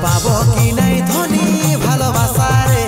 পাবো কি নাই ধনী ভালোবাসা রে।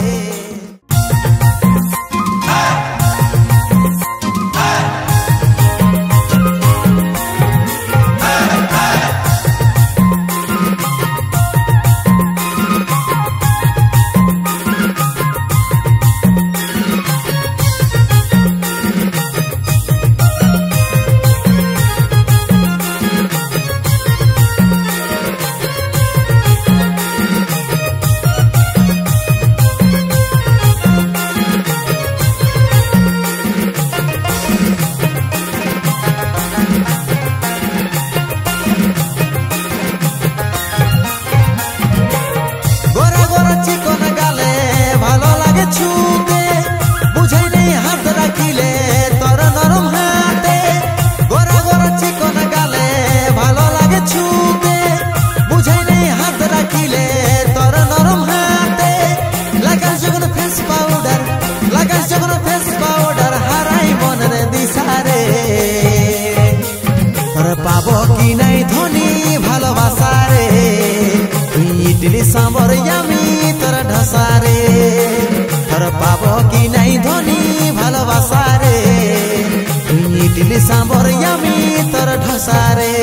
পাবো কি নাই ধনী ভালোবাসা রে, ইডলি সাম্বর আমি তোর ঢসা রে। তোর পাবো কি নাই ধনী ভালোবাসা রে, ইডলি সাম্বর আমি তোর ঢসা রে।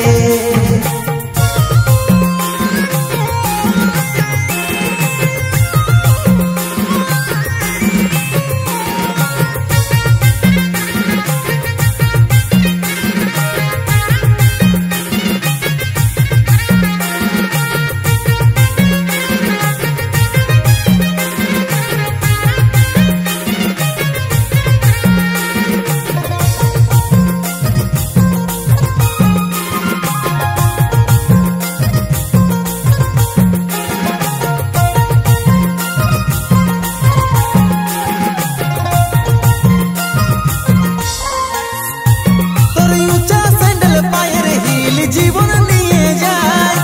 জীবন নিয়ে যায়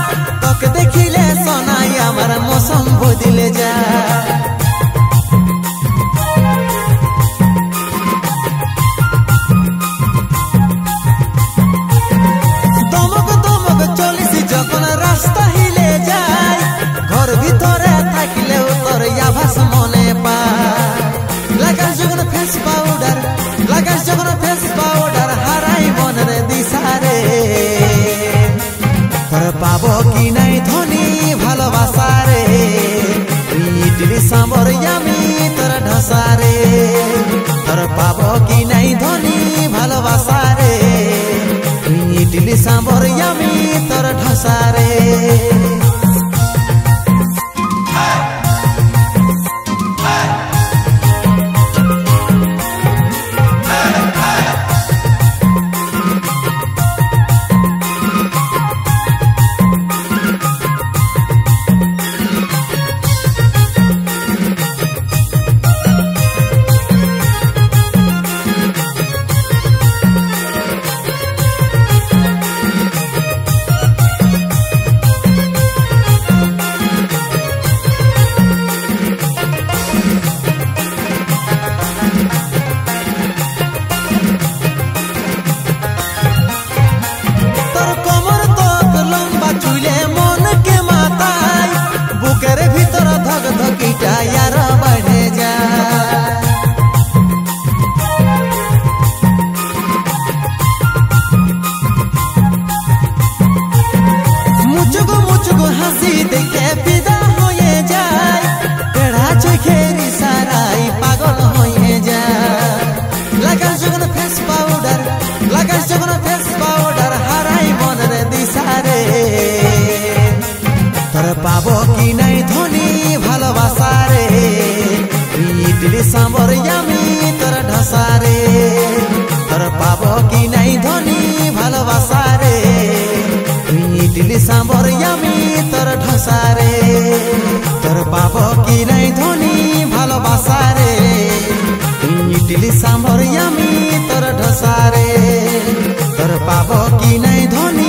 তোকে দেখিলে সোনাই আমার মৌসুম বদলে যায়। দমক দমক চলিস যখন রাস্তা হিলে যায়, ঘর ভিতরে থাকলেও তোর আভাস মনে পায়। লাগাস যখন ফেস পাউডার, লাগাস যখন ফেস পাউডার হারাই মনের দিশা রে। তোর পাবো কি নাই ধনী ভালোবাসা রে, ইডলি সাম্বর আমি তোর ঢসা রে। তোর পাবো কি নাই ধনী ভালোবাসা রে, ইডলি সাম্বর আমি তোর ঢসা রে। দেখে বিদা হয়ে যায়, বেড়া চোখের ইশারায় পাগল হয়ে যায়। লাগাস যখন ফেস পাউডার, লাগাস যখন ফেস পাউডার হারাই মনের দিশা রে। তোর পাবো কি নাই ধনী ভালোবাসা রে, ইডলি সাম্বর আমি তোর ঢসা রে। তোর পাবো কি নাই ধনী ভালোবাসা রে, ইডলি সাম্বর আমি তোর ঢসা রে। তোর পাবো কি নাই ধনী ভালোবাসা রে, ইডলি সাম্বর আমি তোর ঢসা রে। তোর পাবো কি নাই ধনী